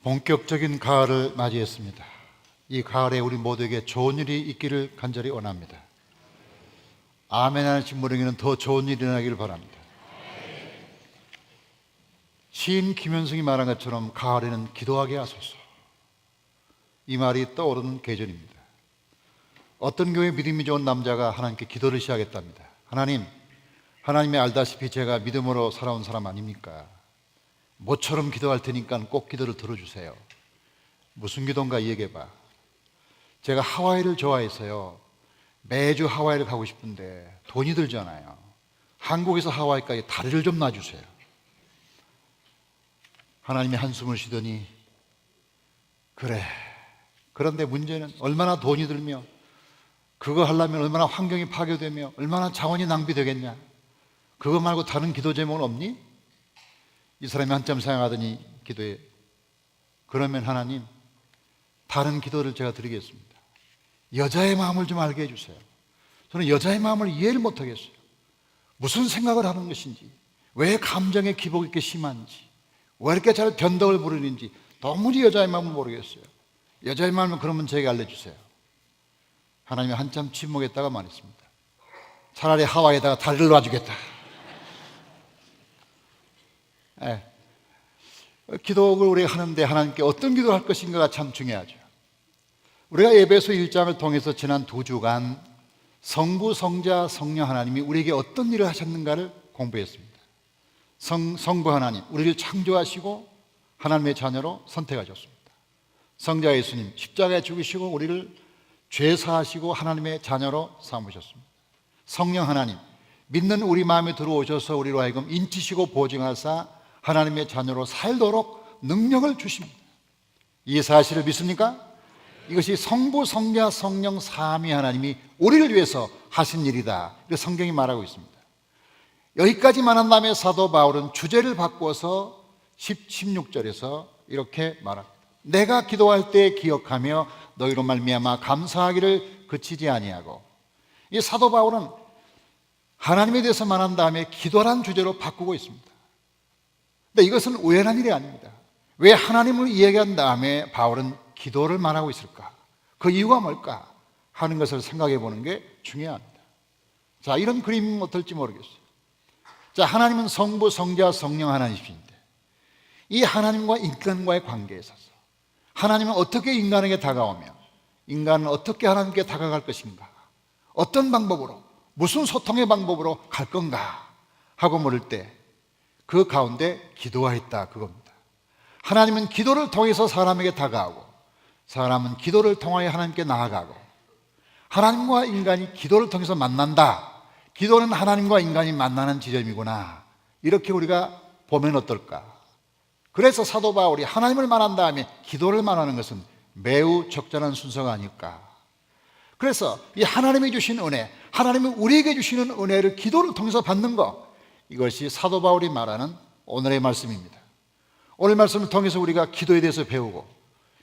본격적인 가을을 맞이했습니다. 이 가을에 우리 모두에게 좋은 일이 있기를 간절히 원합니다. 아멘 하신 분에게는 더 좋은 일이 일어나기를 바랍니다. 시인 김현승이 말한 것처럼 가을에는 기도하게 하소서. 이 말이 떠오르는 계절입니다. 어떤 교회 믿음이 좋은 남자가 하나님께 기도를 시작했답니다. 하나님이 알다시피 제가 믿음으로 살아온 사람 아닙니까? 모처럼 기도할 테니까 꼭 기도를 들어주세요. 무슨 기도인가 얘기해봐. 제가 하와이를 좋아해서요, 매주 하와이를 가고 싶은데 돈이 들잖아요. 한국에서 하와이까지 다리를 좀 놔주세요. 하나님이 한숨을 쉬더니, 그래, 그런데 문제는 얼마나 돈이 들며 그거 하려면 얼마나 환경이 파괴되며 얼마나 자원이 낭비되겠냐. 그거 말고 다른 기도 제목은 없니? 이 사람이 한참 생각하더니 기도해. 그러면 하나님, 다른 기도를 제가 드리겠습니다. 여자의 마음을 좀 알게 해주세요. 저는 여자의 마음을 이해를 못하겠어요. 무슨 생각을 하는 것인지, 왜 감정의 기복이 이렇게 심한지, 왜 이렇게 잘 변덕을 부리는지 도무지 여자의 마음을 모르겠어요. 여자의 마음을 그러면 제게 알려주세요. 하나님이 한참 침묵했다가 말했습니다. 차라리 하와이에다가 다리를 놔주겠다. 기도를 우리가 하는데 하나님께 어떤 기도를 할 것인가가 참 중요하죠. 우리가 에베소 1장을 통해서 지난 2주간 성부, 성자, 성령 하나님이 우리에게 어떤 일을 하셨는가를 공부했습니다. 성부 하나님, 우리를 창조하시고 하나님의 자녀로 선택하셨습니다. 성자 예수님, 십자가에 죽으시고 우리를 죄 사하시고 하나님의 자녀로 삼으셨습니다. 성령 하나님, 믿는 우리 마음에 들어오셔서 우리로 하여금 인치시고 보증하사 하나님의 자녀로 살도록 능력을 주십니다. 이 사실을 믿습니까? 이것이 성부, 성자, 성령 삼위 하나님이 우리를 위해서 하신 일이다. 이렇게 성경이 말하고 있습니다. 여기까지 말한 다음에 사도 바울은 주제를 바꿔서 16절에서 이렇게 말합니다. 내가 기도할 때 기억하며 너희로 말미암아 감사하기를 그치지 아니하고. 이 사도 바울은 하나님에 대해서 말한 다음에 기도란 주제로 바꾸고 있습니다. 근데 이것은 우연한 일이 아닙니다. 왜 하나님을 이야기한 다음에 바울은 기도를 말하고 있을까? 그 이유가 뭘까? 하는 것을 생각해 보는 게 중요합니다. 자, 이런 그림은 어떨지 모르겠어요. 자, 하나님은 성부, 성자, 성령 하나님이신데 이 하나님과 인간과의 관계에 있어서 하나님은 어떻게 인간에게 다가오며 인간은 어떻게 하나님께 다가갈 것인가? 어떤 방법으로, 무슨 소통의 방법으로 갈 건가? 하고 물을 때 그 가운데 기도가 있다, 그겁니다. 하나님은 기도를 통해서 사람에게 다가오고 사람은 기도를 통하여 하나님께 나아가고 하나님과 인간이 기도를 통해서 만난다. 기도는 하나님과 인간이 만나는 지점이구나. 이렇게 우리가 보면 어떨까? 그래서 사도 바울이 하나님을 말한 다음에 기도를 말하는 것은 매우 적절한 순서가 아닐까. 그래서 이 하나님이 주신 은혜, 하나님이 우리에게 주시는 은혜를 기도를 통해서 받는 것, 이것이 사도 바울이 말하는 오늘의 말씀입니다. 오늘 말씀을 통해서 우리가 기도에 대해서 배우고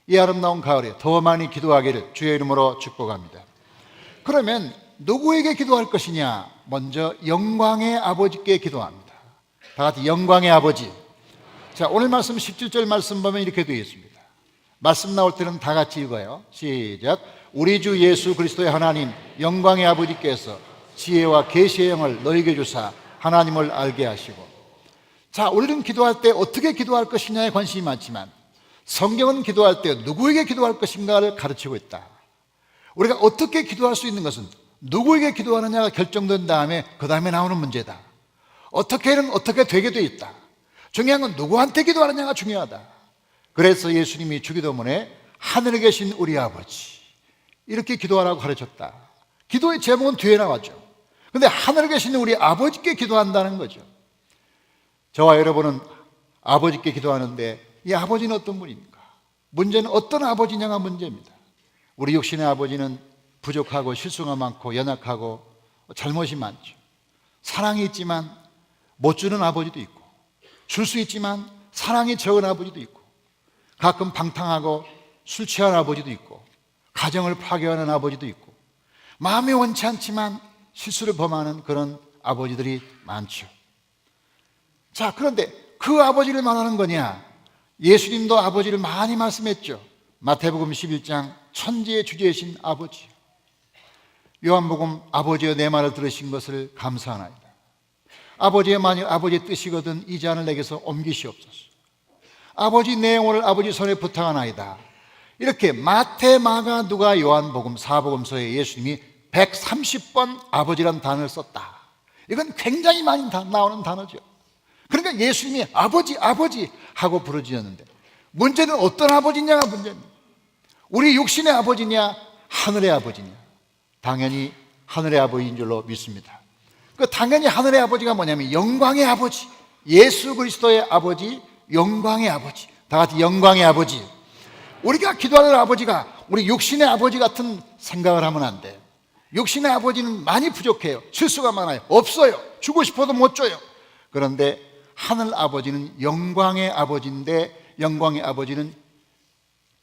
이 아름다운 가을에 더 많이 기도하기를 주의 이름으로 축복합니다. 그러면 누구에게 기도할 것이냐? 먼저 영광의 아버지께 기도합니다. 다 같이 영광의 아버지. 자, 오늘 말씀 17절 말씀 보면 이렇게 되어 있습니다. 말씀 나올 때는 다 같이 읽어요. 시작. 우리 주 예수 그리스도의 하나님 영광의 아버지께서 지혜와 계시의 영을 너희에게 주사 하나님을 알게 하시고. 자, 우리는 기도할 때 어떻게 기도할 것이냐에 관심이 많지만 성경은 기도할 때 누구에게 기도할 것인가를 가르치고 있다. 우리가 어떻게 기도할 수 있는 것은 누구에게 기도하느냐가 결정된 다음에 그 다음에 나오는 문제다. 어떻게는 어떻게 되게 돼 있다. 중요한 건 누구한테 기도하느냐가 중요하다. 그래서 예수님이 주기도문에 하늘에 계신 우리 아버지 이렇게 기도하라고 가르쳤다. 기도의 제목은 뒤에 나왔죠. 근데 하늘에 계신 우리 아버지께 기도한다는 거죠. 저와 여러분은 아버지께 기도하는데 이 아버지는 어떤 분입니까? 문제는 어떤 아버지냐가 문제입니다. 우리 육신의 아버지는 부족하고 실수가 많고 연약하고 잘못이 많죠. 사랑이 있지만 못 주는 아버지도 있고 줄 수 있지만 사랑이 적은 아버지도 있고 가끔 방탕하고 술 취한 아버지도 있고 가정을 파괴하는 아버지도 있고 마음이 원치 않지만 실수를 범하는 그런 아버지들이 많죠. 자, 그런데 그 아버지를 말하는 거냐? 예수님도 아버지를 많이 말씀했죠. 마태복음 11장 천지의 주제이신 아버지, 요한복음 아버지여 내 말을 들으신 것을 감사하나이다. 아버지의 만일 아버지의 뜻이거든 이 잔을 내게서 옮기시옵소서. 아버지 내 영혼을 아버지 손에 부탁하나이다. 이렇게 마태, 마가, 누가, 요한복음, 사복음서에 예수님이 130번 아버지란 단어를 썼다. 이건 굉장히 많이 나오는 단어죠. 그러니까 예수님이 아버지 아버지 하고 부르짖었는데, 문제는 어떤 아버지냐가 문제입니다. 우리 육신의 아버지냐 하늘의 아버지냐? 당연히 하늘의 아버지인 줄로 믿습니다. 당연히 하늘의 아버지가 뭐냐면 영광의 아버지, 예수 그리스도의 아버지, 영광의 아버지. 다 같이 영광의 아버지. 우리가 기도하는 아버지가 우리 육신의 아버지 같은 생각을 하면 안 돼. 육신의 아버지는 많이 부족해요. 실수가 많아요. 없어요. 주고 싶어도 못 줘요. 그런데 하늘 아버지는 영광의 아버지인데, 영광의 아버지는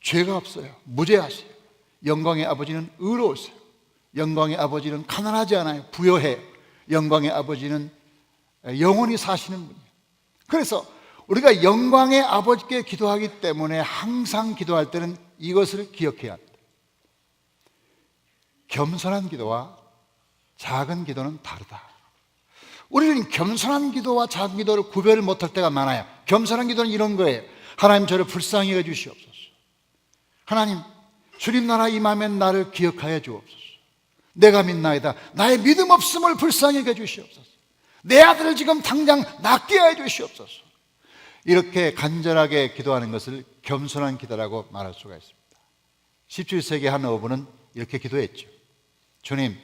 죄가 없어요. 무죄하세요. 영광의 아버지는 의로우세요. 영광의 아버지는 가난하지 않아요. 부여해요. 영광의 아버지는 영원히 사시는 분이에요. 그래서 우리가 영광의 아버지께 기도하기 때문에 항상 기도할 때는 이것을 기억해야 합니다. 겸손한 기도와 작은 기도는 다르다. 우리는 겸손한 기도와 작은 기도를 구별을 못할 때가 많아요. 겸손한 기도는 이런 거예요. 하나님 저를 불쌍히 해주시옵소서. 하나님 주님 나라 임하면 나를 기억하여 주옵소서. 내가 믿나이다. 나의 믿음 없음을 불쌍히 해주시옵소서. 내 아들을 지금 당장 낫게 해 주시옵소서. 이렇게 간절하게 기도하는 것을 겸손한 기도라고 말할 수가 있습니다. 17세기 한 어부는 이렇게 기도했죠. 주님,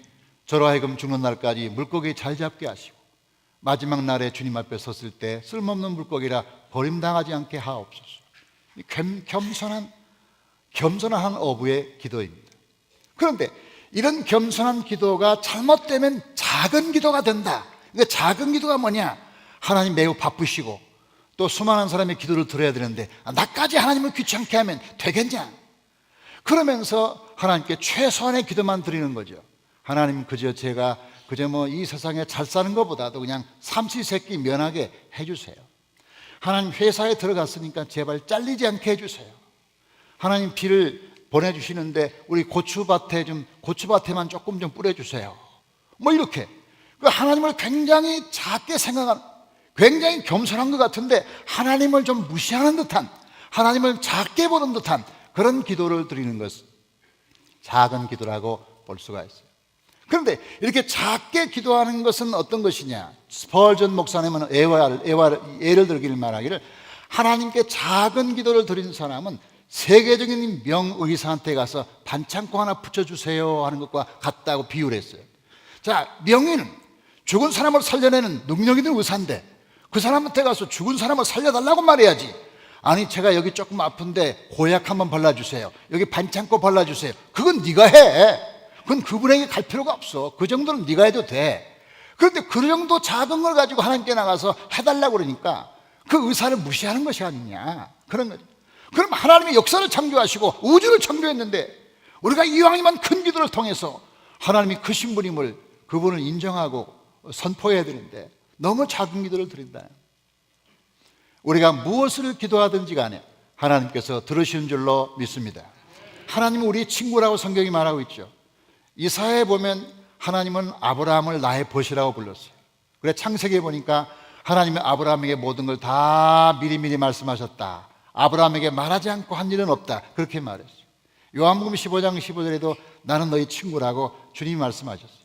저로 하여금 죽는 날까지 물고기 잘 잡게 하시고 마지막 날에 주님 앞에 섰을 때 쓸모없는 물고기라 버림당하지 않게 하옵소서. 겸손한 어부의 기도입니다. 그런데 이런 겸손한 기도가 잘못되면 작은 기도가 된다. 그러니까 작은 기도가 뭐냐? 하나님 매우 바쁘시고 또 수많은 사람의 기도를 들어야 되는데 나까지 하나님을 귀찮게 하면 되겠냐? 그러면서 하나님께 최소한의 기도만 드리는 거죠. 하나님 제가 이 세상에 잘 사는 것보다도 그냥 삼시세끼 면하게 해주세요. 하나님 회사에 들어갔으니까 제발 잘리지 않게 해주세요. 하나님 비를 보내주시는데 우리 고추밭에만 조금 좀 뿌려주세요. 이렇게 하나님을 굉장히 작게 생각하는, 굉장히 겸손한 것 같은데 하나님을 좀 무시하는 듯한, 하나님을 작게 보는 듯한 그런 기도를 드리는 것은 작은 기도라고 볼 수가 있어요. 그런데 이렇게 작게 기도하는 것은 어떤 것이냐? 스펄전 목사님은 예를 들기를 말하기를, 하나님께 작은 기도를 드리는 사람은 세계적인 명의사한테 가서 반창고 하나 붙여주세요 하는 것과 같다고 비유를 했어요. 자, 명의는 죽은 사람을 살려내는 능력 있는 의사인데 그 사람한테 가서 죽은 사람을 살려달라고 말해야지. 아니, 제가 여기 조금 아픈데 고약 한번 발라주세요, 여기 반창고 발라주세요. 그건 네가 해. 그건 그분에게 갈 필요가 없어. 그 정도는 네가 해도 돼. 그런데 그 정도 작은 걸 가지고 하나님께 나가서 해달라고 그러니까 그 의사를 무시하는 것이 아니냐, 그런 거죠. 그럼 하나님의 역사를 창조하시고 우주를 창조했는데 우리가 이왕이면 큰 기도를 통해서 하나님이 크신 분임을, 그분을 인정하고 선포해야 되는데 너무 작은 기도를 드린다. 우리가 무엇을 기도하든지 간에 하나님께서 들으시는 줄로 믿습니다. 하나님은 우리 친구라고 성경이 말하고 있죠. 이사야에 보면 하나님은 아브라함을 나의 벗이라고 불렀어요. 그래, 창세기에 보니까 하나님이 아브라함에게 모든 걸 다 미리미리 말씀하셨다. 아브라함에게 말하지 않고 한 일은 없다. 그렇게 말했어요. 요한복음 15장 15절에도 나는 너희 친구라고 주님이 말씀하셨어요.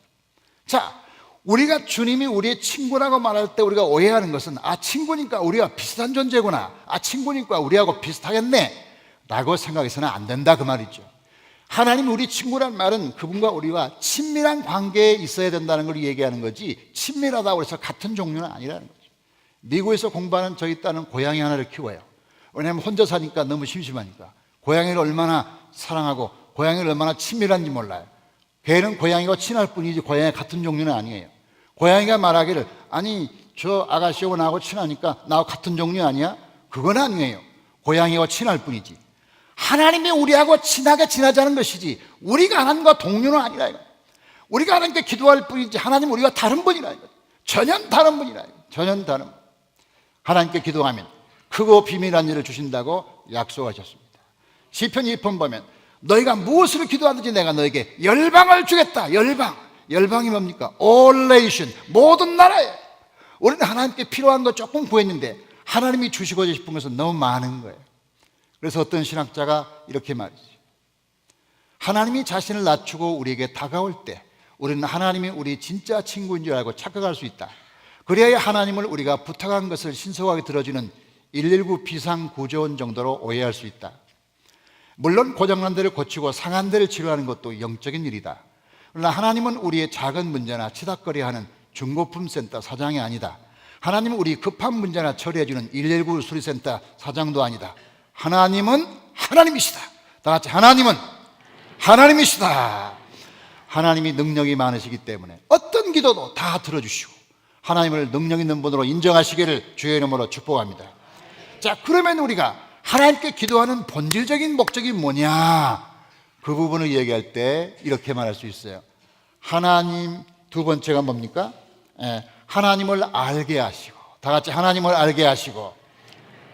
자, 우리가 주님이 우리의 친구라고 말할 때 우리가 오해하는 것은 친구니까 우리와 비슷한 존재구나, 친구니까 우리하고 비슷하겠네 라고 생각해서는 안 된다, 그 말이죠. 하나님 우리 친구란 말은 그분과 우리와 친밀한 관계에 있어야 된다는 걸 얘기하는 거지, 친밀하다고 해서 같은 종류는 아니라는 거죠. 미국에서 공부하는 저희 딸은 고양이 하나를 키워요. 왜냐하면 혼자 사니까 너무 심심하니까. 고양이를 얼마나 사랑하고 고양이를 얼마나 친밀한지 몰라요. 걔는 고양이가 친할 뿐이지 고양이가 같은 종류는 아니에요. 고양이가 말하기를, 아니 저 아가씨하고 나하고 친하니까 나하고 같은 종류 아니야? 그건 아니에요. 고양이와 친할 뿐이지. 하나님이 우리하고 친하게 지내자는 것이지 우리가 하나님과 동료는 아니라 이거예요. 우리가 하나님께 기도할 뿐이지 하나님은 우리가 다른 분이라 이거예요. 전혀 다른 분이라 이거예요. 전혀 다른 분. 하나님께 기도하면 크고 비밀한 일을 주신다고 약속하셨습니다. 시편 2편 보면 너희가 무엇을 기도하든지 내가 너에게 열방을 주겠다. 열방이 뭡니까? All nation, 모든 나라에. 우리는 하나님께 필요한 거 조금 구했는데 하나님이 주시고 싶은 것은 너무 많은 거예요. 그래서 어떤 신학자가 이렇게 말이죠. 하나님이 자신을 낮추고 우리에게 다가올 때 우리는 하나님이 우리 진짜 친구인 줄 알고 착각할 수 있다. 그래야 하나님을 우리가 부탁한 것을 신속하게 들어주는 119 비상구조원 정도로 오해할 수 있다. 물론 고장난 데를 고치고 상한 데를 치료하는 것도 영적인 일이다. 그러나 하나님은 우리의 작은 문제나 치닥거리하는 중고품 센터 사장이 아니다. 하나님은 우리 급한 문제나 처리해주는 119 수리센터 사장도 아니다. 하나님은 하나님이시다. 다 같이 하나님은 하나님이시다. 하나님이 능력이 많으시기 때문에 어떤 기도도 다 들어주시고 하나님을 능력 있는 분으로 인정하시기를 주의 이름으로 축복합니다. 자, 그러면 우리가 하나님께 기도하는 본질적인 목적이 뭐냐? 그 부분을 얘기할 때 이렇게 말할 수 있어요. 하나님, 두 번째가 뭡니까? 하나님을 알게 하시고, 다 같이 하나님을 알게 하시고.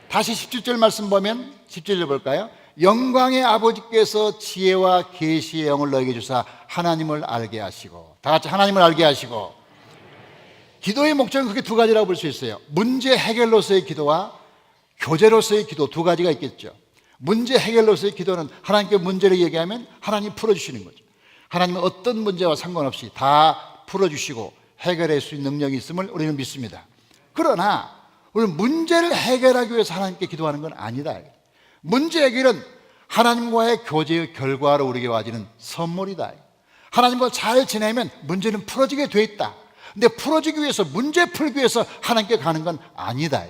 다시 17절 말씀 보면 17절 볼까요? 영광의 아버지께서 지혜와 계시의 영을 너에게 주사 하나님을 알게 하시고. 다 같이 하나님을 알게 하시고. 기도의 목적은 크게 두 가지라고 볼 수 있어요. 문제 해결로서의 기도와 교제로서의 기도, 두 가지가 있겠죠. 문제 해결로서의 기도는 하나님께 문제를 얘기하면 하나님 풀어주시는 거죠. 하나님은 어떤 문제와 상관없이 다 풀어주시고 해결할 수 있는 능력이 있음을 우리는 믿습니다. 그러나 우리는 문제를 해결하기 위해서 하나님께 기도하는 건 아니다. 문제 해결은 하나님과의 교제의 결과로 우리에게 와지는 선물이다. 하나님과 잘 지내면 문제는 풀어지게 돼 있다. 근데 풀어지기 위해서, 문제 풀기 위해서 하나님께 가는 건 아니다.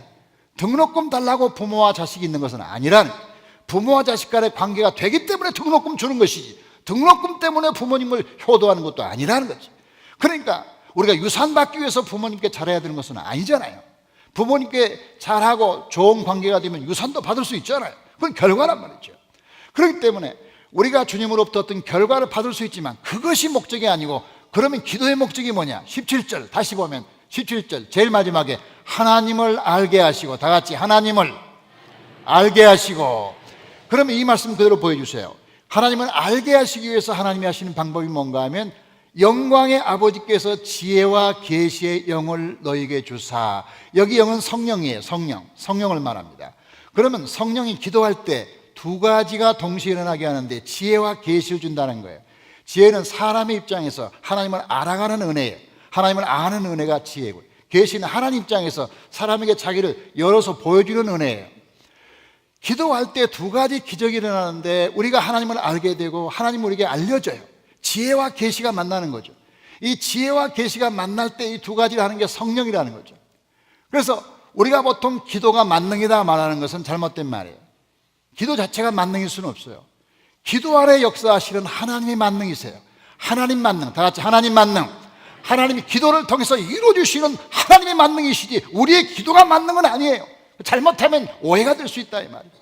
등록금 달라고 부모와 자식이 있는 것은 아니라는, 부모와 자식 간의 관계가 되기 때문에 등록금 주는 것이지 등록금 때문에 부모님을 효도하는 것도 아니라는 거지. 그러니까 우리가 유산 받기 위해서 부모님께 잘해야 되는 것은 아니잖아요. 부모님께 잘하고 좋은 관계가 되면 유산도 받을 수 있잖아요. 그건 결과란 말이죠. 그렇기 때문에 우리가 주님으로부터 어떤 결과를 받을 수 있지만 그것이 목적이 아니고, 그러면 기도의 목적이 뭐냐? 17절 다시 보면 17절 제일 마지막에 하나님을 알게 하시고, 다 같이 하나님을 알게 하시고. 그러면 이 말씀 그대로 보여주세요. 하나님을 알게 하시기 위해서 하나님이 하시는 방법이 뭔가 하면 영광의 아버지께서 지혜와 계시의 영을 너에게 주사. 여기 영은 성령이에요. 성령을 말합니다. 그러면 성령이 기도할 때 두 가지가 동시에 일어나게 하는데 지혜와 계시를 준다는 거예요. 지혜는 사람의 입장에서 하나님을 알아가는 은혜예요. 하나님을 아는 은혜가 지혜고, 계시는 하나님 입장에서 사람에게 자기를 열어서 보여주는 은혜예요. 기도할 때 두 가지 기적이 일어나는데 우리가 하나님을 알게 되고 하나님을 우리에게 알려줘요. 지혜와 계시가 만나는 거죠. 이 지혜와 계시가 만날 때 이 두 가지를 하는 게 성령이라는 거죠. 그래서 우리가 보통 기도가 만능이다 말하는 것은 잘못된 말이에요. 기도 자체가 만능일 수는 없어요. 기도 아래 역사하시는 하나님의 만능이세요. 하나님 만능, 다 같이 하나님 만능. 하나님이 기도를 통해서 이루어주시는 하나님의 만능이시지 우리의 기도가 만능은 아니에요. 잘못하면 오해가 될 수 있다 이 말이에요.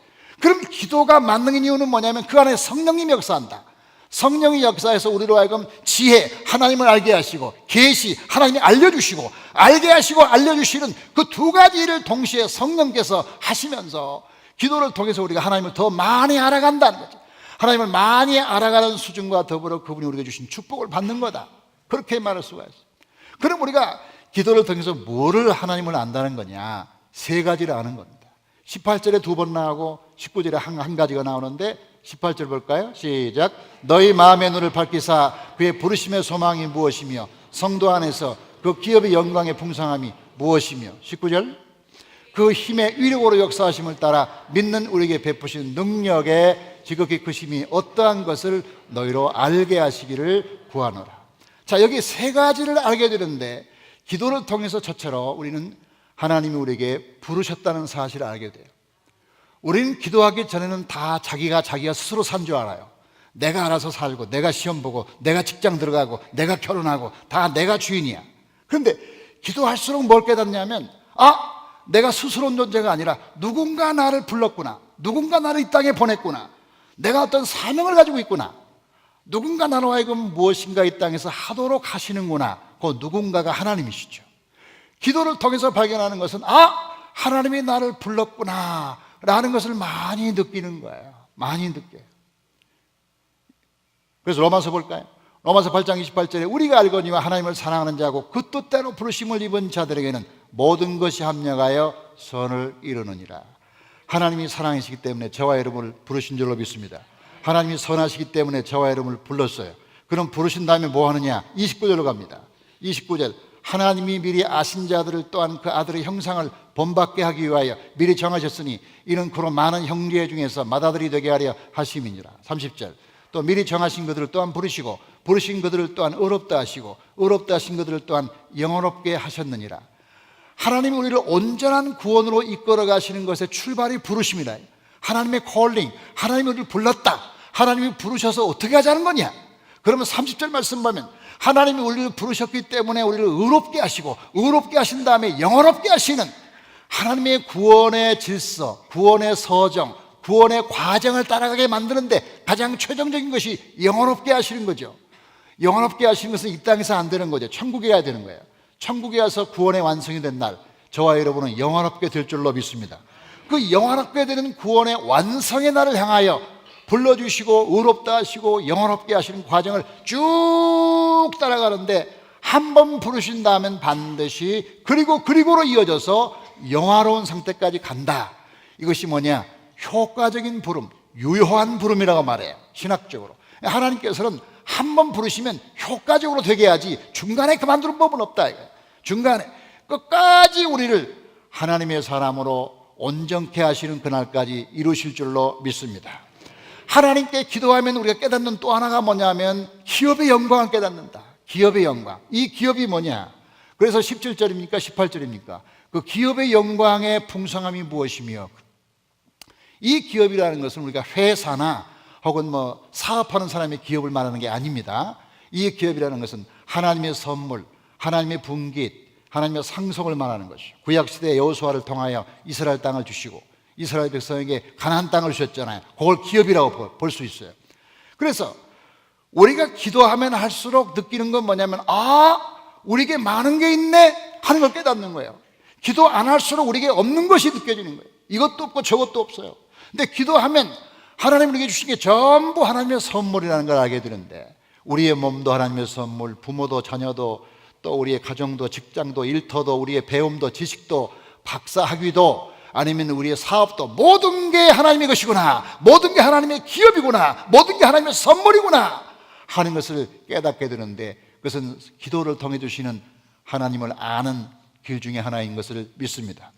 그럼 기도가 만능인 이유는 뭐냐면 그 안에 성령님이 역사한다. 성령이 역사해서 우리로 하여금 지혜, 하나님을 알게 하시고, 계시, 하나님이 알려주시고, 알게 하시고 알려주시는 그 두 가지를 동시에 성령께서 하시면서 기도를 통해서 우리가 하나님을 더 많이 알아간다는 거죠. 하나님을 많이 알아가는 수준과 더불어 그분이 우리에게 주신 축복을 받는 거다. 그렇게 말할 수가 있어요. 그럼 우리가 기도를 통해서 뭐를 하나님을 안다는 거냐? 세 가지를 아는 겁니다. 18절에 두 번 나오고 19절에 한 가지가 나오는데 18절 볼까요? 시작. 너희 마음의 눈을 밝히사 그의 부르심의 소망이 무엇이며 성도 안에서 그 기업의 영광의 풍성함이 무엇이며. 19절. 그 힘의 위력으로 역사하심을 따라 믿는 우리에게 베푸신 능력의 지극히 크심이 어떠한 것을 너희로 알게 하시기를 구하노라. 자, 여기 세 가지를 알게 되는데 기도를 통해서 저처럼 우리는 하나님이 우리에게 부르셨다는 사실을 알게 돼요. 우리는 기도하기 전에는 다 자기가 스스로 산 줄 알아요. 내가 알아서 살고, 내가 시험 보고, 내가 직장 들어가고, 내가 결혼하고, 다 내가 주인이야. 그런데 기도할수록 뭘 깨닫냐면, 내가 스스로 존재가 아니라 누군가 나를 불렀구나. 누군가 나를 이 땅에 보냈구나. 내가 어떤 사명을 가지고 있구나. 누군가 나로 하여금 무엇인가 이 땅에서 하도록 하시는구나. 그 누군가가 하나님이시죠. 기도를 통해서 발견하는 것은 하나님이 나를 불렀구나 라는 것을 많이 느끼는 거예요. 많이 느껴요. 그래서 로마서 볼까요? 로마서 8장 28절에 우리가 알거니와 하나님을 사랑하는 자고 그 뜻대로 부르심을 입은 자들에게는 모든 것이 합력하여 선을 이루느니라. 하나님이 사랑이시기 때문에 저와 여러분을 부르신 줄로 믿습니다. 하나님이 선하시기 때문에 저와 여러분을 불렀어요. 그럼 부르신 다음에 뭐 하느냐? 29절로 갑니다. 29절, 하나님이 미리 아신 자들을 또한 그 아들의 형상을 본받게 하기 위하여 미리 정하셨으니 이는 그로 많은 형제 중에서 맏아들이 되게 하려 하심이니라. 30절, 또 미리 정하신 그들을 또한 부르시고 부르신 그들을 또한 의롭다 하시고 의롭다 하신 그들을 또한 영원롭게 하셨느니라. 하나님이 우리를 온전한 구원으로 이끌어 가시는 것의 출발이 부르심이라. 하나님의 콜링, 하나님이 우리를 불렀다. 하나님이 부르셔서 어떻게 하자는 거냐? 그러면 30절 말씀 보면 하나님이 우리를 부르셨기 때문에 우리를 의롭게 하시고 의롭게 하신 다음에 영원롭게 하시는 하나님의 구원의 질서, 구원의 서정, 구원의 과정을 따라가게 만드는데 가장 최종적인 것이 영원롭게 하시는 거죠. 영원롭게 하시는 것은 이 땅에서 안 되는 거죠. 천국에 가야 되는 거예요. 천국에 가서 구원의 완성이 된 날 저와 여러분은 영원롭게 될 줄로 믿습니다. 그 영원롭게 되는 구원의 완성의 날을 향하여 불러주시고 의롭다 하시고 영원롭게 하시는 과정을 쭉 따라가는데 한 번 부르신 다음엔 반드시 그리고로 이어져서 영화로운 상태까지 간다. 이것이 뭐냐? 효과적인 부름, 유효한 부름이라고 말해요. 신학적으로 하나님께서는 한 번 부르시면 효과적으로 되게 해야지 중간에 그만두는 법은 없다. 중간에 끝까지 우리를 하나님의 사람으로 온전케 하시는 그날까지 이루실 줄로 믿습니다. 하나님께 기도하면 우리가 깨닫는 또 하나가 뭐냐면 기업의 영광을 깨닫는다. 기업의 영광. 이 기업이 뭐냐? 그래서 17절입니까? 18절입니까? 그 기업의 영광의 풍성함이 무엇이며, 이 기업이라는 것은 우리가 회사나 혹은 뭐 사업하는 사람의 기업을 말하는 게 아닙니다. 이 기업이라는 것은 하나님의 선물, 하나님의 분깃, 하나님의 상속을 말하는 것이죠. 구약시대의 여호수아를 통하여 이스라엘 땅을 주시고 이스라엘 백성에게 가나안 땅을 주셨잖아요. 그걸 기업이라고 볼 수 있어요. 그래서 우리가 기도하면 할수록 느끼는 건 뭐냐면 우리에게 많은 게 있네 하는 걸 깨닫는 거예요. 기도 안 할수록 우리에게 없는 것이 느껴지는 거예요. 이것도 없고 저것도 없어요. 근데 기도하면 하나님이 우리에게 주신 게 전부 하나님의 선물이라는 걸 알게 되는데, 우리의 몸도 하나님의 선물, 부모도 자녀도 또 우리의 가정도 직장도 일터도 우리의 배움도 지식도 박사학위도 아니면 우리의 사업도 모든 게 하나님의 것이구나, 모든 게 하나님의 기업이구나, 모든 게 하나님의 선물이구나 하는 것을 깨닫게 되는데, 그것은 기도를 통해 주시는 하나님을 아는 길 중에 하나인 것을 믿습니다.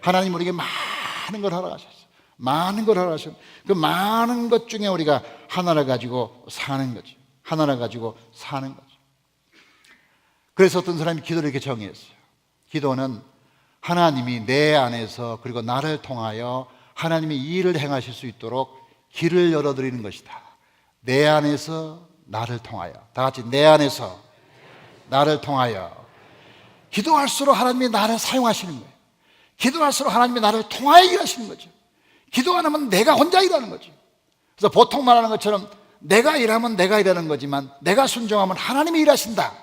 하나님 우리에게 많은 걸 하러 가셨어요. 많은 걸 하러 가셨어요. 그 많은 것 중에 우리가 하나를 가지고 사는 거죠. 하나를 가지고 사는 거죠. 그래서 어떤 사람이 기도를 이렇게 정의했어요. 기도는 하나님이 내 안에서 그리고 나를 통하여 하나님이 이 일을 행하실 수 있도록 길을 열어드리는 것이다. 내 안에서 나를 통하여, 다 같이 내 안에서 나를 통하여. 기도할수록 하나님이 나를 사용하시는 거예요. 기도할수록 하나님이 나를 통하여 일하시는 거죠. 기도 안 하면 내가 혼자 일하는 거죠. 그래서 보통 말하는 것처럼 내가 일하면 내가 일하는 거지만 내가 순종하면 하나님이 일하신다.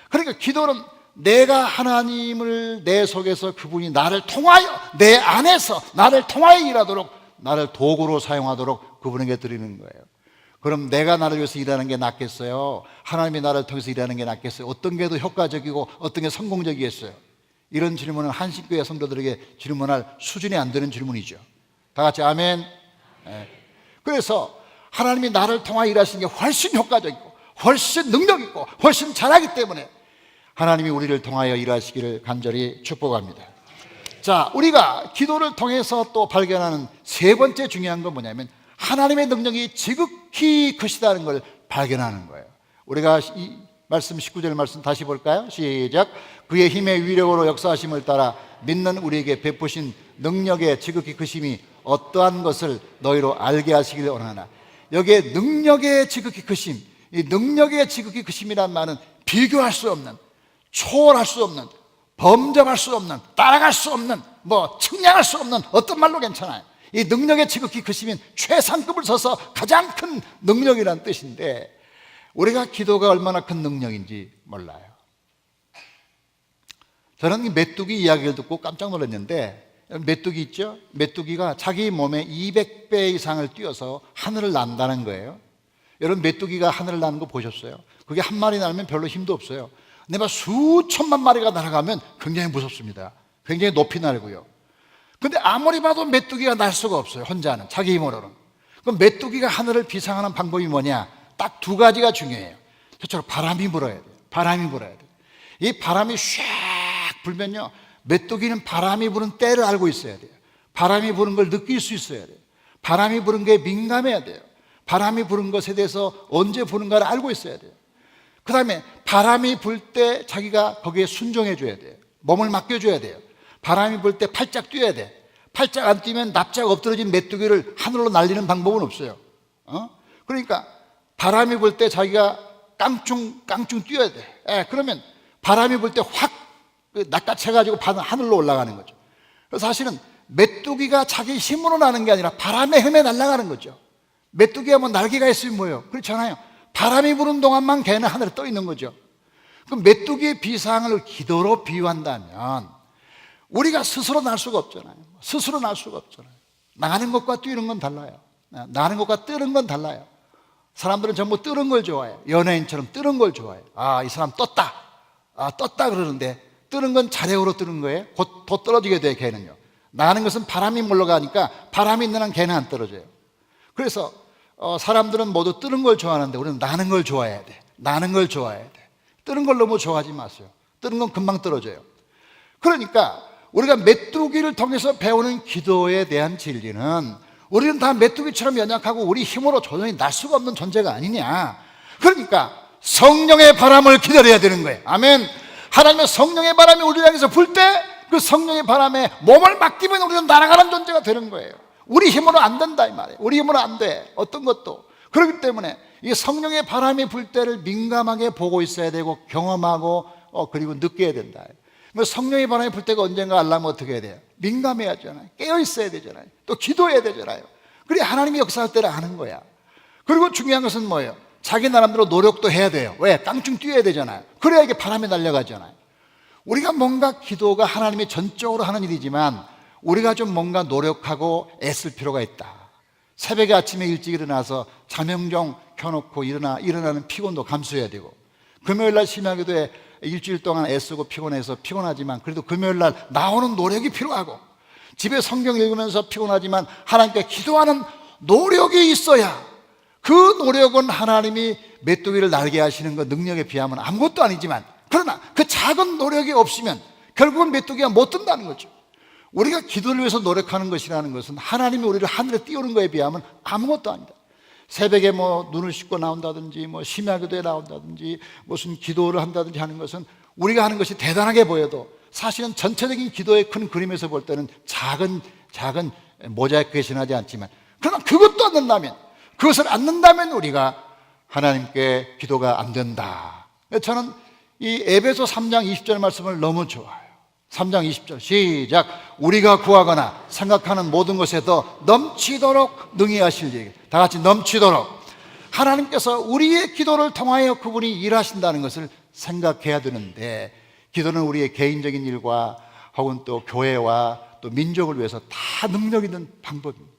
그러니까 기도는 내가 하나님을 내 속에서 그분이 나를 통하여, 내 안에서 나를 통하여 일하도록, 나를 도구로 사용하도록 그분에게 드리는 거예요. 그럼 내가 나를 위해서 일하는 게 낫겠어요? 하나님이 나를 통해서 일하는 게 낫겠어요? 어떤 게 더 효과적이고 어떤 게 성공적이겠어요? 이런 질문은 한식교회 성도들에게 질문할 수준이 안 되는 질문이죠. 다 같이 아멘. 네. 그래서 하나님이 나를 통하여 일하시는 게 훨씬 효과적이고 훨씬 능력 있고 훨씬 잘하기 때문에 하나님이 우리를 통하여 일하시기를 간절히 축복합니다. 자, 우리가 기도를 통해서 또 발견하는 세 번째 중요한 건 뭐냐면 하나님의 능력이 지극히 크시다는 걸 발견하는 거예요. 우리가 이 말씀 19절 말씀 다시 볼까요? 시작. 그의 힘의 위력으로 역사하심을 따라 믿는 우리에게 베푸신 능력의 지극히 크심이 어떠한 것을 너희로 알게 하시기를 원하나. 여기에 능력의 지극히 크심, 이 능력의 지극히 크심이란 말은 비교할 수 없는, 초월할 수 없는, 범접할 수 없는, 따라갈 수 없는, 측량할 수 없는 어떤 말로 괜찮아요. 이 능력의 지극히 크심은 최상급을 써서 가장 큰 능력이라는 뜻인데, 우리가 기도가 얼마나 큰 능력인지 몰라요. 저는 이 메뚜기 이야기를 듣고 깜짝 놀랐는데, 메뚜기 있죠? 메뚜기가 자기 몸에 200배 이상을 뛰어서 하늘을 난다는 거예요. 여러분, 메뚜기가 하늘을 나는 거 보셨어요? 그게 한 마리 날면 별로 힘도 없어요. 근데 막 수천만 마리가 날아가면 굉장히 무섭습니다. 굉장히 높이 날고요. 근데 아무리 봐도 메뚜기가 날 수가 없어요. 혼자는, 자기 힘으로는. 그럼 메뚜기가 하늘을 비상하는 방법이 뭐냐? 딱 두 가지가 중요해요. 저처럼 바람이 불어야 돼요. 바람이 불어야 돼요. 이 바람이 샥 불면요, 메뚜기는 바람이 부는 때를 알고 있어야 돼요. 바람이 부는 걸 느낄 수 있어야 돼요. 바람이 부는 게 민감해야 돼요. 바람이 부는 것에 대해서 언제 부는가를 알고 있어야 돼요. 그 다음에 바람이 불 때 자기가 거기에 순종해 줘야 돼요. 몸을 맡겨줘야 돼요. 바람이 불 때 팔짝 뛰어야 돼. 팔짝 안 뛰면 납작 엎드러진 메뚜기를 하늘로 날리는 방법은 없어요. 그러니까 바람이 불 때 자기가 깡충 뛰어야 돼. 그러면 바람이 불 때 확 낚아채가지고 하늘로 올라가는 거죠. 그래서 사실은 메뚜기가 자기 힘으로 나는 게 아니라 바람의 힘에 날아가는 거죠. 메뚜기가 뭐 날개가 있으면 뭐예요? 그렇잖아요. 바람이 부는 동안만 걔는 하늘에 떠 있는 거죠. 그럼 메뚜기의 비상을 기도로 비유한다면 우리가 스스로 날 수가 없잖아요. 스스로 날 수가 없잖아요. 나가는 것과 뛰는 건 달라요. 나는 것과 뜨는 건 달라요. 사람들은 전부 뜨는 걸 좋아해요. 연예인처럼 뜨는 걸 좋아해요. 이 사람 떴다. 떴다 그러는데 뜨는 건 자력으로 뜨는 거예요. 곧 더 떨어지게 돼요, 걔는요. 나가는 것은 바람이 물러가니까 바람이 있는 한 걔는 안 떨어져요. 그래서 사람들은 모두 뜨는 걸 좋아하는데 우리는 나는 걸 좋아해야 돼. 나는 걸 좋아해야 돼. 뜨는 걸 너무 좋아하지 마세요. 뜨는 건 금방 떨어져요. 그러니까 우리가 메뚜기를 통해서 배우는 기도에 대한 진리는 우리는 다 메뚜기처럼 연약하고 우리 힘으로 도저히 날 수가 없는 존재가 아니냐. 그러니까 성령의 바람을 기다려야 되는 거예요. 아멘. 하나님의 성령의 바람이 우리를 향해서 불 때 그 성령의 바람에 몸을 맡기면 우리는 날아가는 존재가 되는 거예요. 우리 힘으로 안 된다 이 말이에요. 우리 힘으로 안 돼. 어떤 것도. 그렇기 때문에 이 성령의 바람이 불 때를 민감하게 보고 있어야 되고 경험하고 그리고 느껴야 된다. 성령의 바람이 불 때가 언젠가 알려면 어떻게 해야 돼요? 민감해야 하잖아요. 깨어 있어야 되잖아요. 또 기도해야 되잖아요. 그래 하나님이 역사할 때를 아는 거야. 그리고 중요한 것은 뭐예요? 자기 나름대로 노력도 해야 돼요. 왜? 깡충 뛰어야 되잖아요. 그래야 이게 바람에 날려가잖아요. 우리가 뭔가 기도가 하나님이 전적으로 하는 일이지만 우리가 좀 뭔가 노력하고 애쓸 필요가 있다. 새벽에 아침에 일찍 일어나서 자명종 켜놓고 일어나는 피곤도 감수해야 되고, 금요일날 심야기도에 일주일 동안 애쓰고 피곤해서 피곤하지만 그래도 금요일날 나오는 노력이 필요하고, 집에 성경 읽으면서 피곤하지만 하나님께 기도하는 노력이 있어야, 그 노력은 하나님이 메뚜기를 날게 하시는 그 능력에 비하면 아무것도 아니지만, 그러나 그 작은 노력이 없으면 결국은 메뚜기가 못 뜬다는 거죠. 우리가 기도를 위해서 노력하는 것이라는 것은 하나님이 우리를 하늘에 띄우는 것에 비하면 아무것도 아니다. 새벽에 뭐 눈을 씻고 나온다든지 뭐 심야기도에 나온다든지 무슨 기도를 한다든지 하는 것은 우리가 하는 것이 대단하게 보여도 사실은 전체적인 기도의 큰 그림에서 볼 때는 작은 모자이크에 지나지 않지만, 그러나 그것도 안 된다면, 그것을 안 넣는다면 우리가 하나님께 기도가 안 된다. 저는 이 에베소 3장 20절 말씀을 너무 좋아해요. 3장 20절 시작. 우리가 구하거나 생각하는 모든 것에 더 넘치도록 능히 하실 일. 다 같이 넘치도록. 하나님께서 우리의 기도를 통하여 그분이 일하신다는 것을 생각해야 되는데, 기도는 우리의 개인적인 일과 혹은 또 교회와 또 민족을 위해서 다 능력 있는 방법입니다.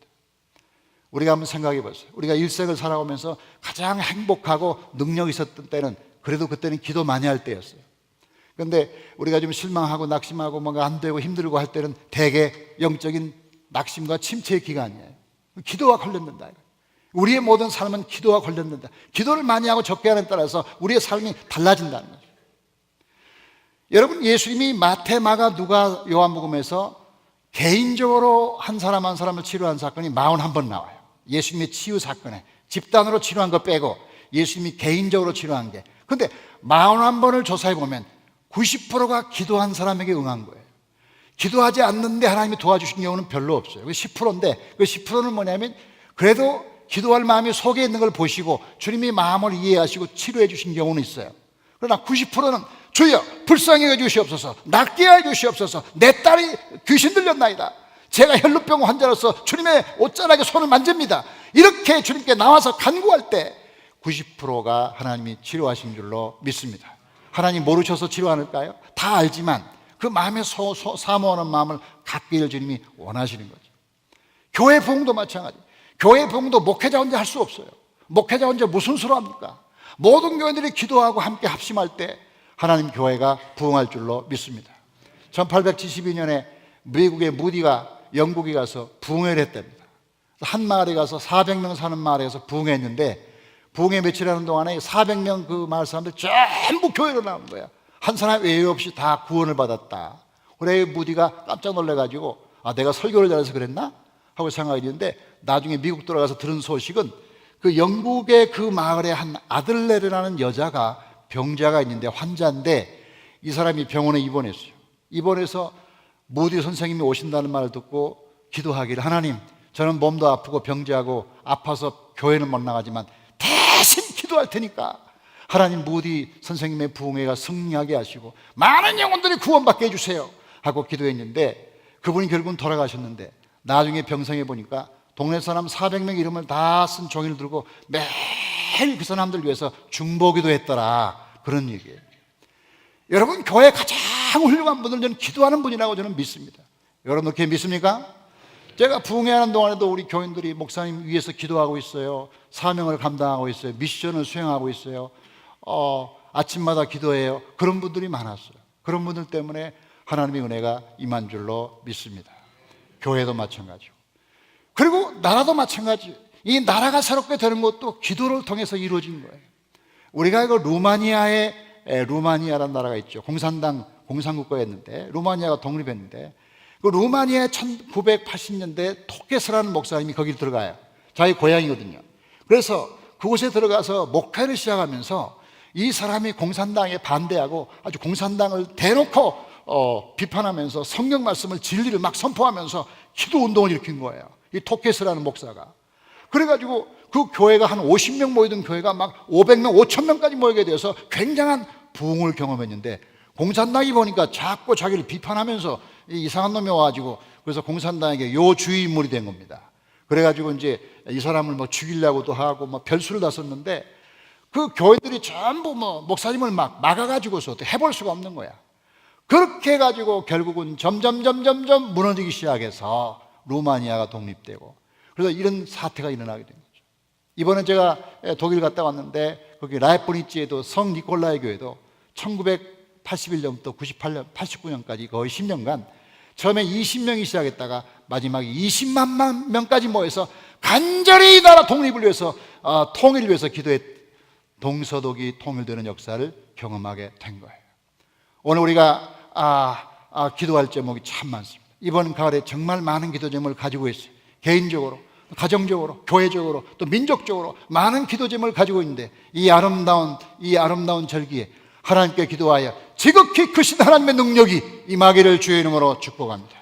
우리가 한번 생각해 보세요. 우리가 일생을 살아오면서 가장 행복하고 능력 있었던 때는 그래도 그때는 기도 많이 할 때였어요. 그런데 우리가 좀 실망하고 낙심하고 뭔가 안 되고 힘들고 할 때는 대개 영적인 낙심과 침체의 기간이에요. 기도와 관련된다. 우리의 모든 삶은 기도와 관련된다. 기도를 많이 하고 적게 하는 따라서 우리의 삶이 달라진다는 거죠. 여러분, 예수님이 마태, 마가, 누가, 요한복음에서 개인적으로 한 사람 한 사람을 치료한 사건이 41번 나와요. 예수님의 치유 사건에 집단으로 치료한 거 빼고 예수님이 개인적으로 치료한 게. 그런데 41번을 조사해 보면 90%가 기도한 사람에게 응한 거예요. 기도하지 않는데 하나님이 도와주신 경우는 별로 없어요. 그 10%인데 그 10%는 뭐냐면 그래도 기도할 마음이 속에 있는 걸 보시고 주님이 마음을 이해하시고 치료해 주신 경우는 있어요. 그러나 90%는 주여 불쌍히 해 주시옵소서, 낫게 해 주시옵소서, 내 딸이 귀신 들렸나이다, 제가 혈루병 환자로서 주님의 옷자락에 손을 만집니다, 이렇게 주님께 나와서 간구할 때 90%가 하나님이 치료하신 줄로 믿습니다. 하나님 모르셔서 치료 않을까요? 다 알지만 그 마음에 사모하는 마음을 갖기를 주님이 원하시는 거죠. 교회 부흥도 마찬가지. 교회 부흥도 목회자 혼자 할 수 없어요. 목회자 혼자 무슨 수로 합니까? 모든 교회들이 기도하고 함께 합심할 때 하나님 교회가 부흥할 줄로 믿습니다. 1872년에 미국의 무디가 영국에 가서 부흥회를 했답니다. 한 마을에 가서 400명 사는 마을에서 부흥했는데, 부흥회 며칠 하는 동안에 400명 그 마을 사람들 전부 교회로 나온 거야. 한 사람 외에 없이 다 구원을 받았다. 그래 무디가 깜짝 놀래가지고 내가 설교를 잘해서 그랬나? 하고 생각했는데, 나중에 미국 돌아가서 들은 소식은 그 영국의 그 마을에 한 아들레르라는 여자가 병자가 있는데, 환자인데 이 사람이 병원에 입원했어요. 입원해서 무디 선생님이 오신다는 말을 듣고 기도하기를, 하나님, 저는 몸도 아프고 병자고 아파서 교회는 못 나가지만 대신 기도할 테니까 하나님 무디 선생님의 부흥회가 승리하게 하시고 많은 영혼들이 구원받게 해주세요 하고 기도했는데, 그분이 결국은 돌아가셨는데, 나중에 병상에 보니까 동네 사람 400명 이름을 다 쓴 종이를 들고 매일 그 사람들 위해서 중보기도 했더라, 그런 얘기예요. 여러분, 교회 가장 훌륭한 분들은 저는 기도하는 분이라고 저는 믿습니다. 여러분 그렇게 믿습니까? 제가 부흥회하는 동안에도 우리 교인들이 목사님 위해서 기도하고 있어요. 사명을 감당하고 있어요. 미션을 수행하고 있어요. 아침마다 기도해요. 그런 분들이 많았어요. 그런 분들 때문에 하나님의 은혜가 임한 줄로 믿습니다. 교회도 마찬가지고, 그리고 나라도 마찬가지예요. 이 나라가 새롭게 되는 것도 기도를 통해서 이루어진 거예요. 우리가 이거 루마니아라는 나라가 있죠. 공산국가였는데 루마니아가 독립했는데, 그 루마니아의 1980년대 토케스라는 목사님이 거기 들어가요. 자기 고향이거든요. 그래서 그곳에 들어가서 목회를 시작하면서 이 사람이 공산당에 반대하고 아주 공산당을 대놓고 비판하면서 성경 말씀을, 진리를 막 선포하면서 기도 운동을 일으킨 거예요, 이 토케스라는 목사가. 그래가지고 그 교회가 한 50명 모이던 교회가 막 500명, 5,000명까지 모이게 돼서 굉장한 부흥을 경험했는데, 공산당이 보니까 자꾸 자기를 비판하면서 이상한 놈이 와가지고, 그래서 공산당에게 요주의 인물이 된 겁니다. 그래가지고 이제 이 사람을 뭐 죽이려고도 하고 뭐 별수를 다 썼는데, 그 교회들이 전부 뭐 목사님을 막 막아가지고서 해볼 수가 없는 거야. 그렇게 해가지고 결국은 점점 무너지기 시작해서 루마니아가 독립되고, 그래서 이런 사태가 일어나게 된 거죠. 이번에 제가 독일 갔다 왔는데, 거기 라이프니츠에도 성 니콜라이 교회도 1981년부터 98년, 89년까지 거의 10년간 처음에 20명이 시작했다가 마지막에 20만 명까지 모여서 간절히 이 나라 독립을 위해서, 통일을 위해서 기도해 동서독이 통일되는 역사를 경험하게 된 거예요. 오늘 우리가 기도할 제목이 참 많습니다. 이번 가을에 정말 많은 기도 제목을 가지고 있어요. 개인적으로, 가정적으로, 교회적으로, 또 민족적으로 많은 기도 제목을 가지고 있는데, 이 아름다운 절기에 하나님께 기도하여 지극히 크신 하나님의 능력이 임하기를 주의 이름으로 축복합니다.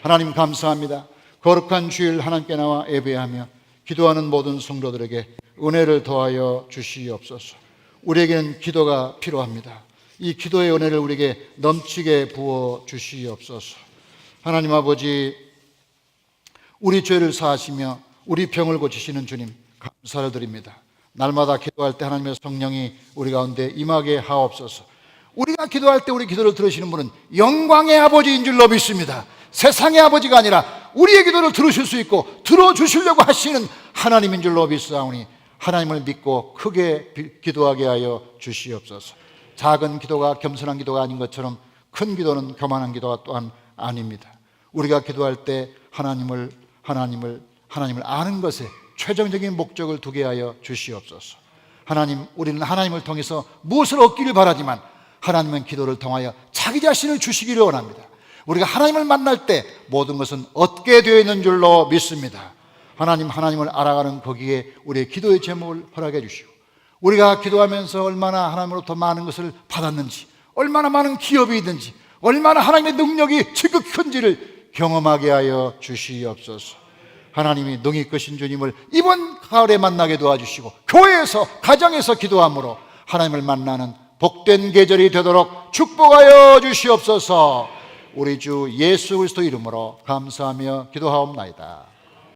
하나님 감사합니다. 거룩한 주일 하나님께 나와 예배하며 기도하는 모든 성도들에게 은혜를 더하여 주시옵소서. 우리에게는 기도가 필요합니다. 이 기도의 은혜를 우리에게 넘치게 부어 주시옵소서. 하나님 아버지, 우리 죄를 사하시며 우리 병을 고치시는 주님, 감사를 드립니다. 날마다 기도할 때 하나님의 성령이 우리 가운데 임하게 하옵소서. 우리가 기도할 때 우리 기도를 들으시는 분은 영광의 아버지인 줄로 믿습니다. 세상의 아버지가 아니라 우리의 기도를 들으실 수 있고 들어주시려고 하시는 하나님인 줄로 믿사오니, 하나님을 믿고 크게 기도하게 하여 주시옵소서. 작은 기도가 겸손한 기도가 아닌 것처럼 큰 기도는 교만한 기도가 또한 아닙니다. 우리가 기도할 때 하나님을 아는 것에 최종적인 목적을 두게 하여 주시옵소서. 하나님, 우리는 하나님을 통해서 무엇을 얻기를 바라지만 하나님은 기도를 통하여 자기 자신을 주시기를 원합니다. 우리가 하나님을 만날 때 모든 것은 얻게 되어 있는 줄로 믿습니다. 하나님을 알아가는 거기에 우리의 기도의 제목을 허락해 주시고, 우리가 기도하면서 얼마나 하나님으로부터 많은 것을 받았는지, 얼마나 많은 기업이 있는지, 얼마나 하나님의 능력이 지극히 큰지를 경험하게 하여 주시옵소서. 하나님이 능히 크신 주님을 이번 가을에 만나게 도와주시고, 교회에서, 가정에서 기도함으로 하나님을 만나는 복된 계절이 되도록 축복하여 주시옵소서. 우리 주 예수 그리스도 이름으로 감사하며 기도하옵나이다.